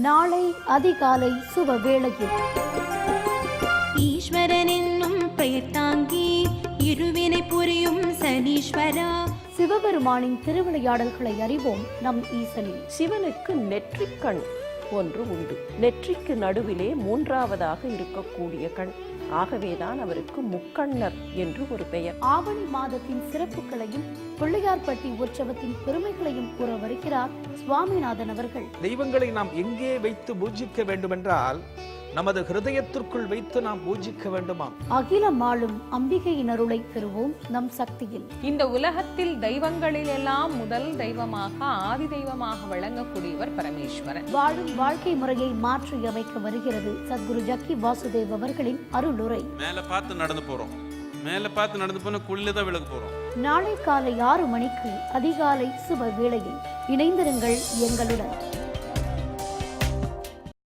நாளை அதிகாலை சுப வேளையில் ஈஸ்வரன் என்னும் பெயர் தாங்கி இருவினை புரியும் சனீஸ்வரா. சிவபெருமானின் திருவிளையாடல்களை அறிவோம் நம் ஈசனில். சிவனுக்கு நெற்றிக்கண் ஒன்று உண்டு. நெற்றிக்கு நடுவிலே மூன்றாவதாக இருக்கக்கூடிய கண். ஆகவேதான் அவருக்கு முக்கண்ணர் என்று ஒரு பெயர். ஆவணி மாதத்தின் சிறப்புகளையும் பிள்ளையார்பட்டி உற்சவத்தின் பெருமைகளையும் கூற வருகிறார் சுவாமிநாதன் அவர்கள். தெய்வங்களை நாம் எங்கே வைத்து பூஜிக்க வேண்டுமென்றால் நமது ஹிருதயத்திற்குள் வைத்து நாம் பூஜிக்க வேண்டுமாம். அகிலம் ஆளும் அம்பிகையின் அருளை பெறுவோம் நம் சக்தியில். இந்த உலகத்தில் தெய்வங்களிலெல்லாம் முதல் தெய்வமாக ஆதி தெய்வமாக விளங்கக்கூடியவர் பரமேஸ்வரன். வாழும் வாழ்க்கை முறையை மாற்றி அமைக்க வருகிறது சத்குரு ஜக்கி வாசுதேவ் அவர்களின் அருளுரை. மேல பார்த்து நடந்து போறோம், மேல பார்த்து நடந்து போன குழிலதான் விலக போறோம். நாளை காலை 6 மணிக்கு அதிகாலை சுப வேளையில் இணைந்திருங்கள் எங்களுடன்.